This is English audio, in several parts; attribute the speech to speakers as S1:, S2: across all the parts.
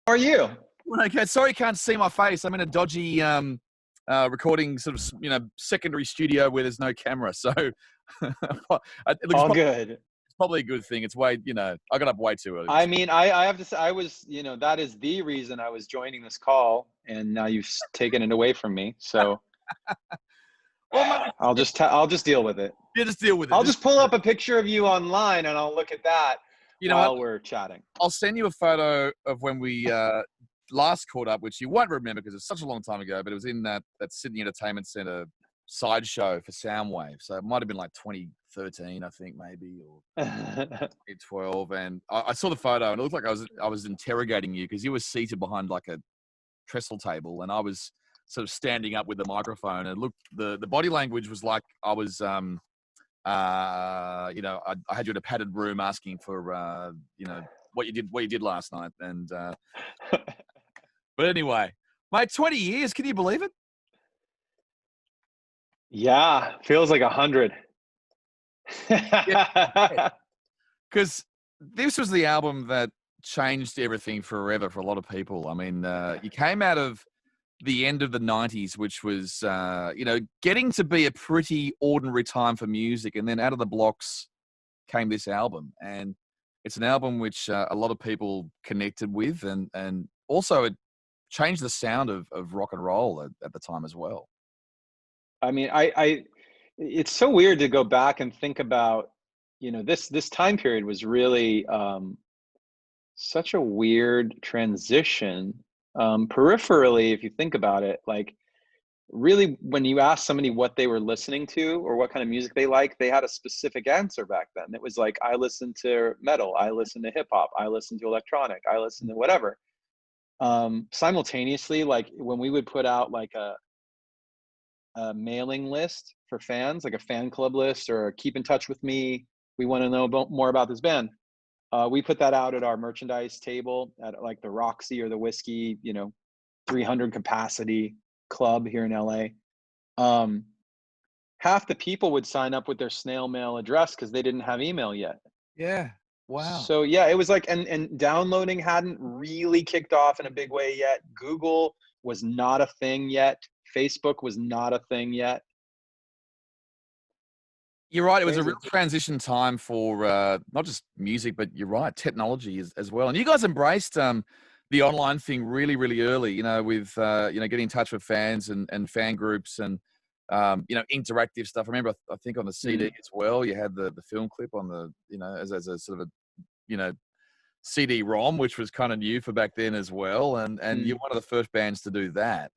S1: How are you?
S2: Okay, sorry you can't see my face. I'm in a dodgy recording sort of secondary studio where there's no camera, so
S1: All good.
S2: it's probably a good thing. It's way I got up way too early
S1: I
S2: this
S1: mean, I have to say, I was, that is the reason I was joining this call, and now you've taken it away from me. So
S2: morning. Well, mate,
S1: I'll just deal with it.
S2: yeah, just deal with it.
S1: I'll just pull up a picture of you online, and I'll look at that
S2: You know what?
S1: while we're chatting.
S2: I'll send you a photo of when we last caught up, which you won't remember because it's such a long time ago. But it was in that Sydney Entertainment Centre sideshow for Soundwave, so it might have been like 2013, I think, maybe, or 2012. And I saw the photo, and it looked like I was interrogating you because you were seated behind like a trestle table, and I was sort of standing up with the microphone. And looked, the body language was like I was I had you in a padded room asking for what you did last night. And but anyway, mate, 20 years, can you believe it?
S1: Yeah, feels like 100.
S2: Yeah, because this was the album that changed everything forever for a lot of people. I mean, you came out of the end of the 90s, which was, getting to be a pretty ordinary time for music. And then out of the blocks came this album. And it's an album which a lot of people connected with. And also it changed the sound of rock and roll at the time as well.
S1: I mean, it's so weird to go back and think about, this time period was really such a weird transition. Peripherally, if you think about it, like really when you ask somebody what they were listening to or what kind of music they like, they had a specific answer back then. It was like, I listen to metal, I listen to hip hop, I listen to electronic, I listen to whatever. Simultaneously, like when we would put out like a mailing list for fans, like a fan club list or keep in touch with me, we want to know more about this band. We put that out at our merchandise table at like the Roxy or the Whiskey, 300 capacity club here in LA. Half the people would sign up with their snail mail address because they didn't have email yet.
S2: Yeah. Wow.
S1: So yeah, it was like, and downloading hadn't really kicked off in a big way yet. Google was not a thing yet. Facebook was not a thing yet.
S2: You're right. It was a
S1: Crazy.
S2: real transition time for not just music, but you're right, technology as well. And you guys embraced the online thing really, really early. With getting in touch with fans and fan groups and interactive stuff. I remember, I think on the CD as well, you had the film clip on the as a sort of a CD-ROM, which was kind of new for back then as well. And you're one of the first bands to do that.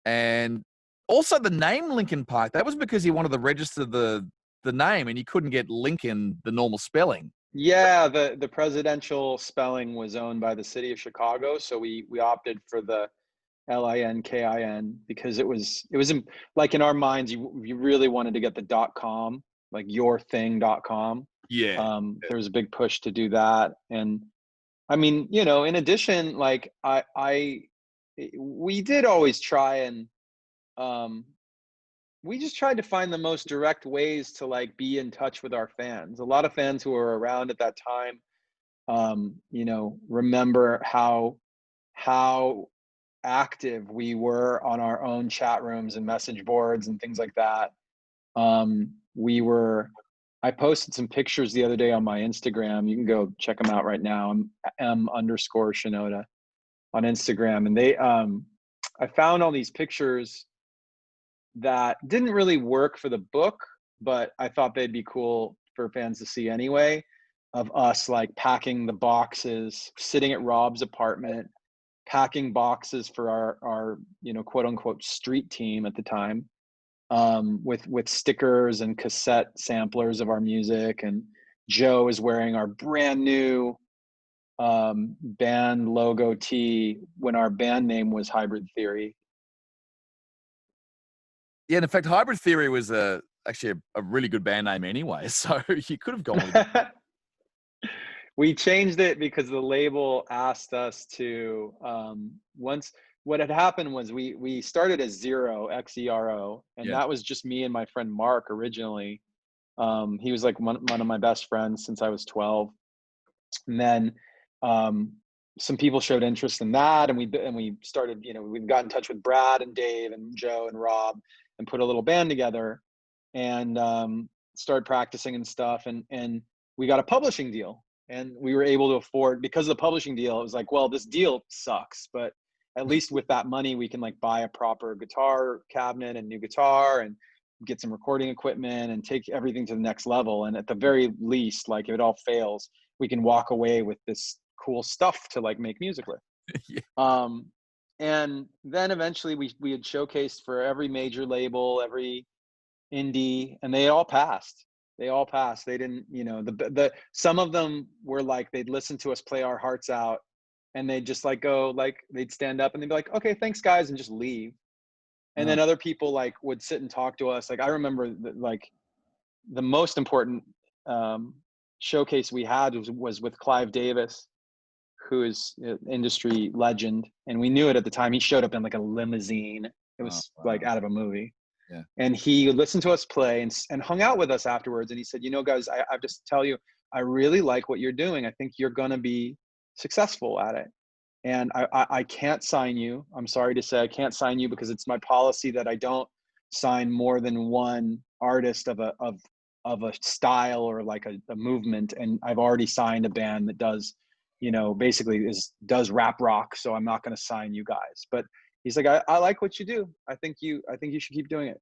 S2: And also the name Linkin Park, that was because he wanted to register the name and you couldn't get Lincoln the normal spelling.
S1: Yeah, the presidential spelling was owned by the city of Chicago, so we opted for the LINKIN because it was like in our minds you really wanted to get the .com, like yourthing.com.
S2: Yeah.
S1: There was a big push to do that. And I mean, in addition, like we did always try and we just tried to find the most direct ways to like be in touch with our fans. A lot of fans who were around at that time, remember how active we were on our own chat rooms and message boards and things like that. I posted some pictures the other day on my Instagram. You can go check them out right now. I'm M_Shinoda on Instagram. And I found all these pictures that didn't really work for the book, but I thought they'd be cool for fans to see anyway, of us like packing the boxes, sitting at Rob's apartment, packing boxes for our quote unquote street team at the time, with stickers and cassette samplers of our music. And Joe is wearing our brand new band logo tee when our band name was Hybrid Theory.
S2: Yeah, and in fact, Hybrid Theory was actually a really good band name anyway, so you could have gone with it.
S1: We changed it because the label asked us to, what had happened was we started as Zero, Xero, and
S2: Yeah.
S1: that was just me and my friend Mark originally. He was like one of my best friends since I was 12. And then some people showed interest in that, and we started, we got in touch with Brad and Dave and Joe and Rob and put a little band together, and started practicing and stuff, and we got a publishing deal, and we were able to afford, because of the publishing deal, it was like, well, this deal sucks, but at least with that money we can like buy a proper guitar cabinet and new guitar and get some recording equipment and take everything to the next level. And at the very least, like if it all fails, we can walk away with this cool stuff to like make music with.
S2: Yeah.
S1: And then eventually we had showcased for every major label, every indie, and they all passed. They all passed. They didn't, the some of them were like, they'd listen to us play our hearts out, and they'd just like go, like they'd stand up and they'd be like, okay, thanks guys, and just leave. And then other people like would sit and talk to us. Like I remember like the most important showcase we had was with Clive Davis, who is an industry legend, and we knew it at the time. He showed up in like a limousine. It was like out of a movie.
S2: Yeah.
S1: And he listened to us play and hung out with us afterwards. And he said, guys, I just tell you, I really like what you're doing. I think you're going to be successful at it. And I can't sign you. I'm sorry to say I can't sign you, because it's my policy that I don't sign more than one artist of a style or like a movement. And I've already signed a band that does, basically does rap rock. So I'm not going to sign you guys. But he's like, I like what you do. I think you should keep doing it.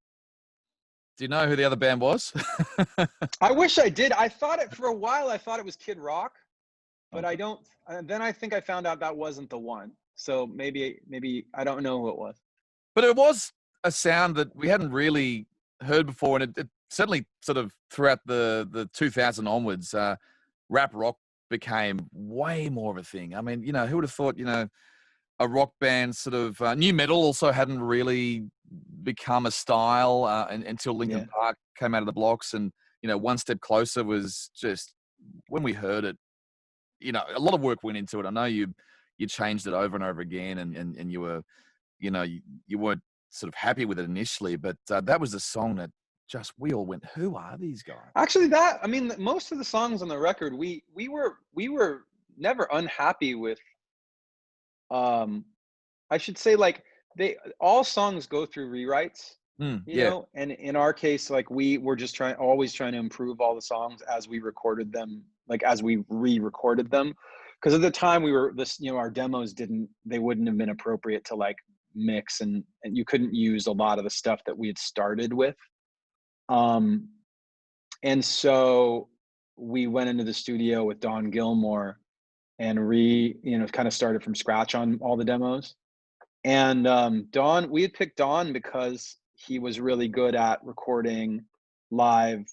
S2: Do you know who the other band was?
S1: I wish I did. I thought it for a while. I thought it was Kid Rock, but I don't. Then I think I found out that wasn't the one. So maybe I don't know who it was.
S2: But it was a sound that we hadn't really heard before, and it certainly sort of throughout the 2000 onwards, rap rock became way more of a thing. I mean, who would have thought, a rock band sort of new metal also hadn't really become a style until Linkin Park came out of the blocks, and One Step Closer was just, when we heard it, a lot of work went into it. I know you changed it over and over again, and you were, you weren't sort of happy with it initially, but that was a song that just, we all went, who are these guys?
S1: Actually, most of the songs on the record, we were never unhappy with. I should say, like, all songs go through rewrites, and in our case, like we were just always trying to improve all the songs as we recorded them, like as we re-recorded them. Because at the time our demos wouldn't have been appropriate to like mix, and you couldn't use a lot of the stuff that we had started with. And so we went into the studio with Don Gilmore and kind of started from scratch on all the demos. And we had picked Don because he was really good at recording live,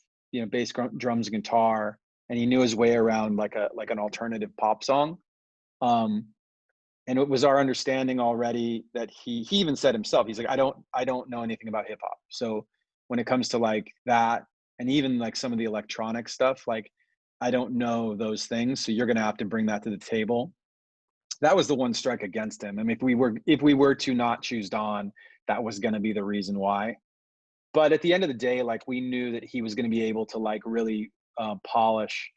S1: bass, drums, and guitar, and he knew his way around like an alternative pop song. And it was our understanding already that he even said himself, he's like, I don't know anything about hip hop. So when it comes to like that, and even like some of the electronic stuff, like I don't know those things. So you're going to have to bring that to the table. That was the one strike against him. I mean, if we were to not choose Don, that was going to be the reason why. But at the end of the day, like we knew that he was going to be able to like really polish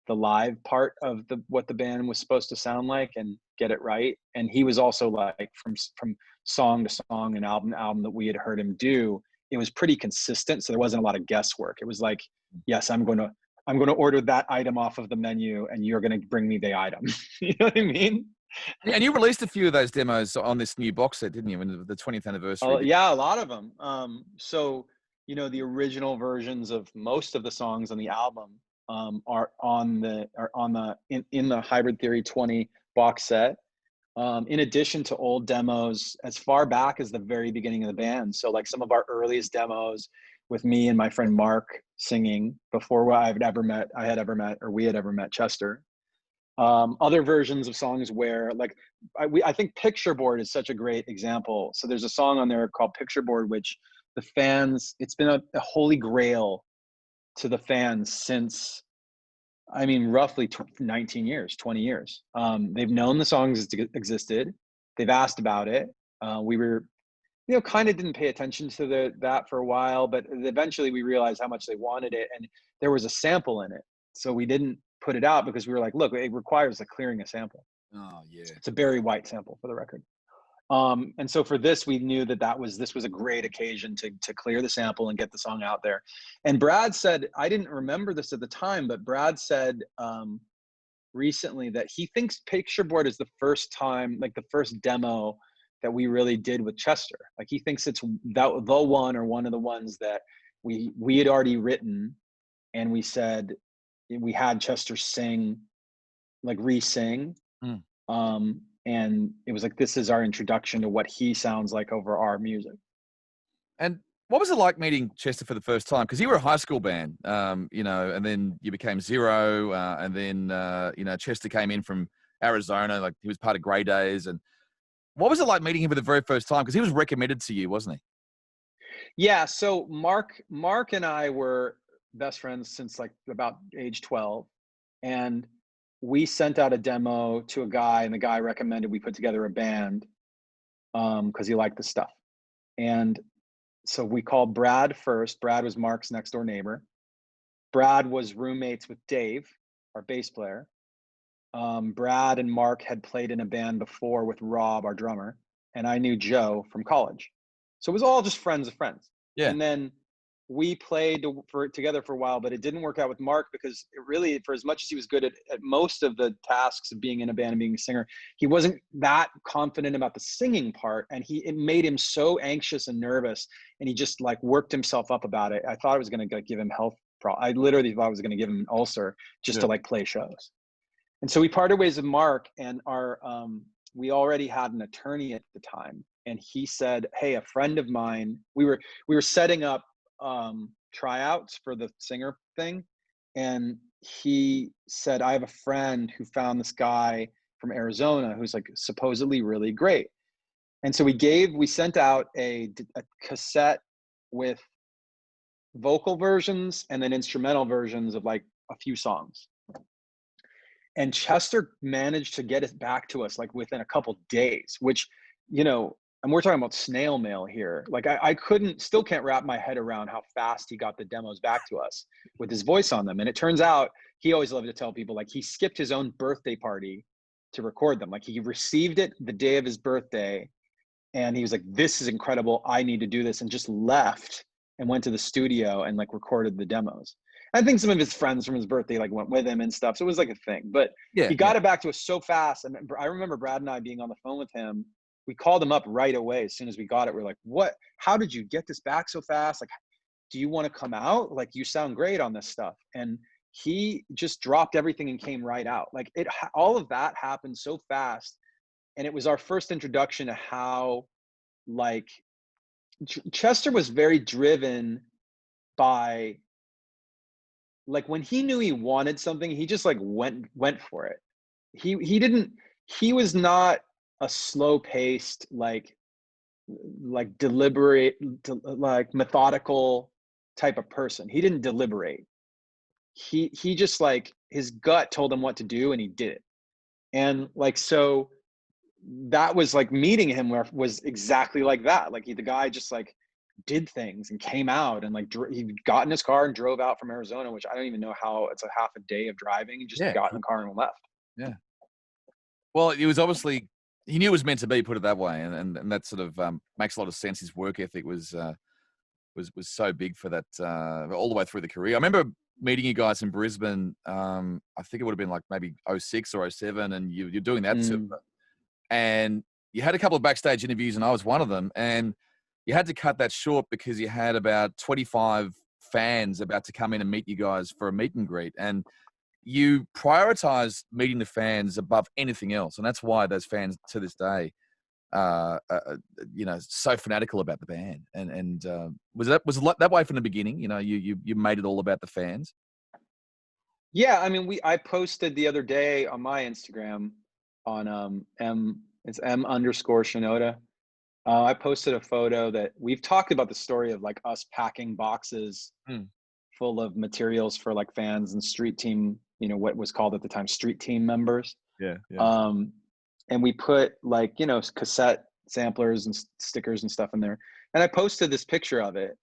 S1: the live part of what the band was supposed to sound like and get it right. And he was also like from song to song and album to album that we had heard him do, it was pretty consistent. So there wasn't a lot of guesswork. It was like, yes, I'm going to order that item off of the menu, and you're going to bring me the item. You know what I mean?
S2: And you released a few of those demos on this new box set, didn't you? In the 20th anniversary.
S1: Yeah, a lot of them. So, the original versions of most of the songs on the album are in the Hybrid Theory 20 box set. In addition to old demos as far back as the very beginning of the band. So like some of our earliest demos with me and my friend Mark singing before we had ever met Chester. Other versions of songs where like I think Picture Board is such a great example. So there's a song on there called Picture Board, which the fans, it's been a holy grail to the fans since, I mean, roughly 19 years, 20 years. They've known the songs existed. They've asked about it. We were, kind of didn't pay attention to that for a while, but eventually we realized how much they wanted it. And there was a sample in it. So we didn't put it out because we were like, look, it requires clearing a sample.
S2: Oh yeah.
S1: It's a Barry White sample, for the record. And so for this, we knew this was a great occasion to clear the sample and get the song out there. And Brad said, I didn't remember this at the time, but Brad said recently that he thinks Picture Board is the first time, like the first demo that we really did with Chester. Like he thinks it's the one or one of the ones that we had already written, and we said we had Chester sing, like re-sing.
S2: Mm.
S1: And it was like, this is our introduction to what he sounds like over our music.
S2: And what was it like meeting Chester for the first time? Because you were a high school band, you know, and then you became Zero, and then you know, Chester came in from Arizona, like he was part of Grey Days. And what was it like meeting him for the very first time? Because he was recommended to you, wasn't he?
S1: Yeah. So Mark and I were best friends since like about age 12. And we sent out a demo to a guy, and the guy recommended we put together a band because he liked the stuff. And so we called Brad first. Brad was Mark's next door neighbor. Brad was roommates with Dave, our bass player. Brad and Mark had played in a band before with Rob, our drummer, and I knew Joe from college. So it was all just friends of friends.
S2: Yeah.
S1: And then we played together for a while, but it didn't work out with Mark because it really, for as much as he was good at most of the tasks of being in a band and being a singer, he wasn't that confident about the singing part. And it made him so anxious and nervous. And he just like worked himself up about it. I thought it was going to give him health problems. I literally thought I was going to give him an ulcer just to like play shows. And so we parted ways with Mark, and we already had an attorney at the time. And he said, hey, a friend of mine, we were setting up tryouts for the singer thing. And he said, I have a friend who found this guy from Arizona who's like supposedly really great. And so we sent out a cassette with vocal versions and then instrumental versions of like a few songs. And Chester managed to get it back to us like within a couple days, which, you know, and we're talking about snail mail here. Like I still can't wrap my head around how fast he got the demos back to us with his voice on them. And it turns out he always loved to tell people like he skipped his own birthday party to record them. Like he received it the day of his birthday, and he was like, this is incredible, I need to do this, and just left and went to the studio and like recorded the demos. I think some of his friends from his birthday like went with him and stuff. So it was like a thing, but
S2: Yeah.
S1: he got it back to us so fast. And I remember Brad and I being on the phone with him. We called him up right away. As soon as we got it, we're like, what, how did you get this back so fast? Like, do you want to come out? Like, you sound great on this stuff. And he just dropped everything and came right out. Like all of that happened so fast. And it was our first introduction to how like Chester was very driven by, like when he knew he wanted something, he just like went for it. He was not a slow paced, like deliberate, like methodical type of person. He didn't deliberate. He just like his gut told him what to do and he did it. And like, so that was like meeting him where was exactly like that. Like the guy just like did things and came out and like he got in his car and drove out from Arizona, which I don't even know how. It's a half a day of driving. He just got in the car and left.
S2: Yeah. Well, it was obviously he knew it was meant to be, put it that way, and that sort of makes a lot of sense. His work ethic was so big for that all the way through the career. I remember meeting you guys in Brisbane. I think it would have been like maybe 06 or 07, and you're doing that tour, and you had a couple of backstage interviews, and I was one of them, and you had to cut that short because you had about 25 fans about to come in and meet you guys for a meet and greet, and you prioritize meeting the fans above anything else. And that's why those fans to this day, you know, so fanatical about the band. And was that way from the beginning? You know, you made it all about the fans.
S1: Yeah. I mean, I posted the other day on my Instagram on it's M_Shinoda. I posted a photo that we've talked about, the story of like us packing boxes full of materials for like fans and street team, you know, what was called at the time street team members.
S2: Yeah.
S1: And we put like, you know, cassette samplers and stickers and stuff in there. And I posted this picture of it,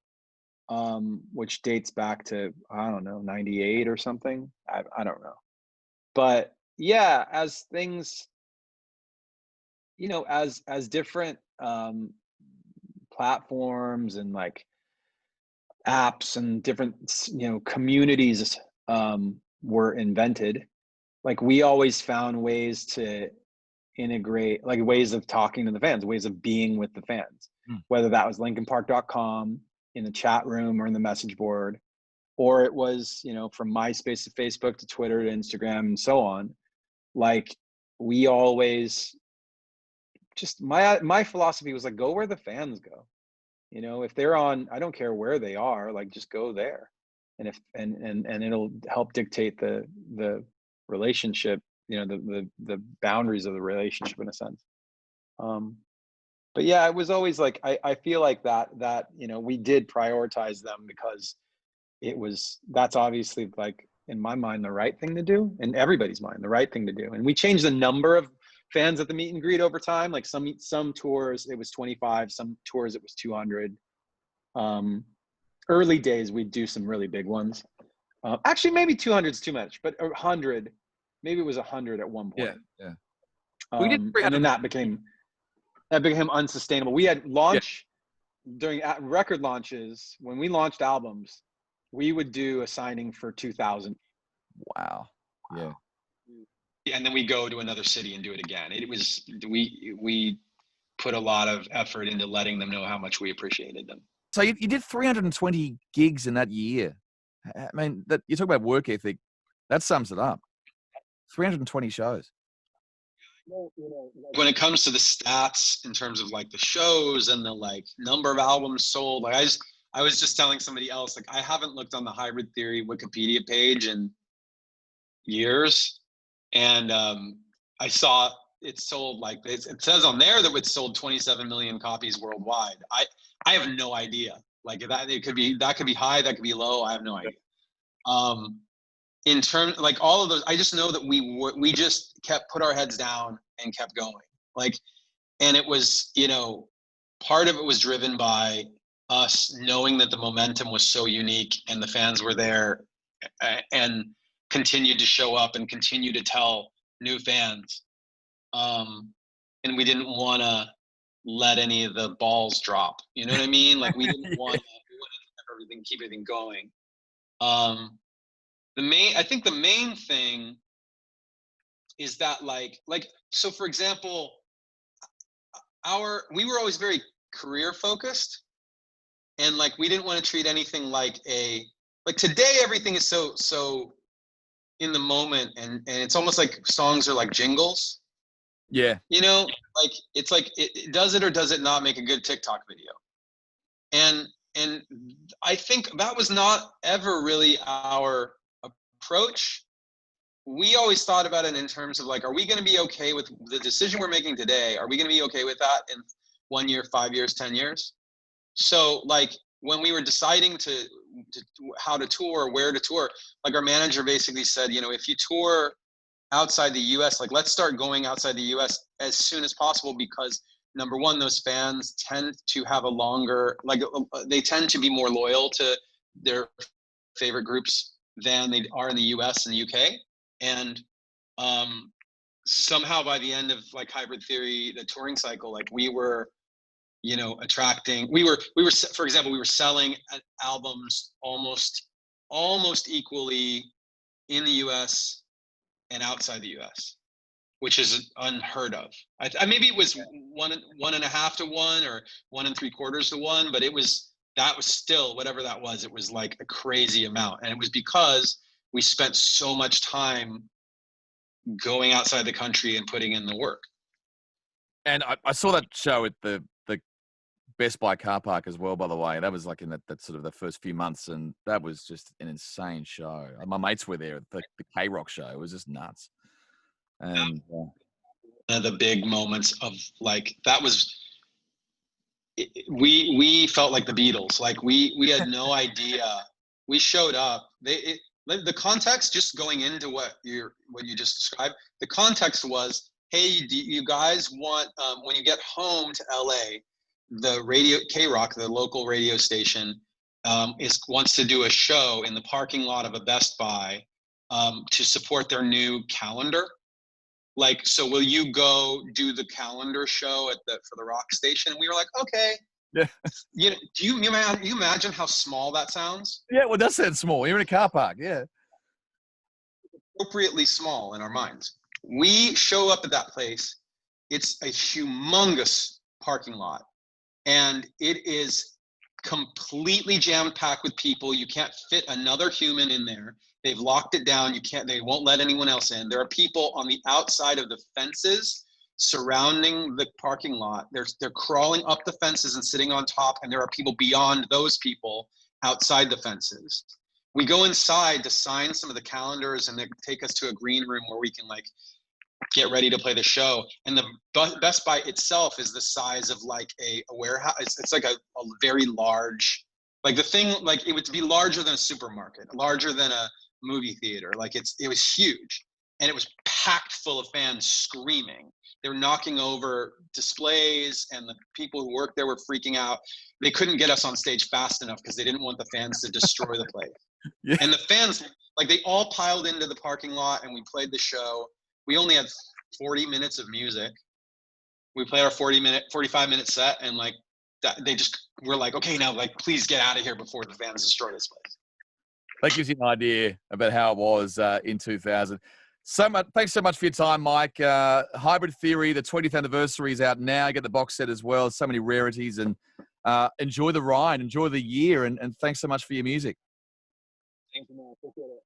S1: which dates back to, I don't know, 98 or something. I don't know. But yeah, as things you know, as different platforms and like apps and different you know communities were invented, like we always found ways to integrate, like ways of talking to the fans, ways of being with the fans,
S2: Mm.
S1: whether that was linkinpark.com in the chat room or in the message board, or it was, you know, from MySpace to Facebook to Twitter to Instagram and so on. Like we always just, my philosophy was like, go where the fans go. You know, if they're on, I don't care where they are, like just go there. And if and it'll help dictate the relationship, you know, the boundaries of the relationship in a sense. Um but yeah, it was always like I feel like that, you know, we did prioritize them because that's obviously like in my mind the right thing to do, in everybody's mind the right thing to do. And we changed the number of fans at the meet and greet over time. Like some tours it was 25, some tours it was 200. um Early days we'd do some really big ones. Actually maybe 200 is too much, but 100, maybe it was 100 at one
S2: Yeah,
S1: point.
S2: yeah. We did
S1: And then
S2: 300.
S1: that became unsustainable. We had
S2: Yeah.
S1: launch during record launches. When we launched albums, we would do a signing for 2,000,
S2: Wow. Yeah.
S1: and then we go to another city and do it again. It was we put a lot of effort into letting them know how much we appreciated them.
S2: So you did 320 gigs in that year. I mean, that you talk about work ethic. That sums it up. 320 shows.
S1: When it comes to the stats in terms of like the shows and the like number of albums sold, like I was just telling somebody else, like I haven't looked on the Hybrid Theory Wikipedia page in years, and I saw it sold like it says on there that it sold 27 million copies worldwide. I have no idea. Like it could be high, that could be low. I have no idea. In terms like all of those, I just know that we just kept put our heads down and kept going. Like, and it was, you know, part of it was driven by us knowing that the momentum was so unique and the fans were there and continued to show up and continue to tell new fans. And we didn't want to let any of the balls drop. You know what I mean? Like we didn't want to keep everything going. I think the main thing is that like so for example, we were always very career focused, and like we didn't want to treat anything like today everything is so in the moment, and it's almost like songs are like jingles.
S2: Yeah.
S1: You know, like it's like it does it or does it not make a good TikTok video. And I think that was not ever really our approach. We always thought about it in terms of like, are we going to be okay with the decision we're making today? Are we going to be okay with that in 1 year, 5 years, 10 years? So like when we were deciding to how to tour, where to tour, like our manager basically said, you know, if you tour outside the US, like let's start going outside the US as soon as possible, because number one, those fans tend to have a longer, like they tend to be more loyal to their favorite groups than they are in the US and the UK. And somehow by the end of like Hybrid Theory, the touring cycle, like we were, you know, we were, for example, we were selling albums almost equally in the US and outside the US, which is unheard of. Maybe it was 1.5 to 1 or 1 3/4 to 1, but that was still, whatever that was, it was like a crazy amount. And it was because we spent so much time going outside the country and putting in the work.
S2: And I saw that show at the Best Buy car park as well, by the way. That was like in that sort of the first few months, and that was just an insane show. My mates were there at the K-Rock show. It was just nuts. And
S1: one of the big moments of like that was we felt like the Beatles. Like we had no idea. We showed up. The context, just going into what you just described, the context was, hey, do you guys want when you get home to LA, the radio K-Rock, the local radio station, wants to do a show in the parking lot of a Best Buy to support their new calendar.
S3: like, so will you go do the calendar show for the rock station? And we were like, okay.
S2: Yeah.
S3: You know, do you imagine how small that sounds?
S2: Yeah, well, that sounds small. You're in a car park, yeah.
S3: Appropriately small in our minds. We show up at that place. It's a humongous parking lot, and it is completely jam-packed with people. You can't fit another human in there. They've locked it down. They won't let anyone else in. There are people on the outside of the fences surrounding the parking lot. They're crawling up the fences and sitting on top, and there are people beyond those people outside the fences. We go inside to sign some of the calendars, and they take us to a green room where we can like get ready to play the show. And the Best Buy itself is the size of like a warehouse. It's like a very large, like the thing, like it would be larger than a supermarket, larger than a movie theater. Like it was huge, and it was packed full of fans screaming. They were knocking over displays, and the people who worked there were freaking out. They couldn't get us on stage fast enough because they didn't want the fans to destroy the place. Yeah. And the fans, like, they all piled into the parking lot, and we played the show. We only had 40 minutes of music. We played our 45-minute set, and like they just were like, okay, now like please get out of here before the fans destroy this place.
S2: That gives you an idea about how it was in 2000. Thanks so much for your time, Mike. Hybrid Theory, the 20th anniversary is out now. You get the box set as well. So many rarities, and enjoy the ride, enjoy the year, and thanks so much for your music.
S3: Thank you, man. Appreciate it.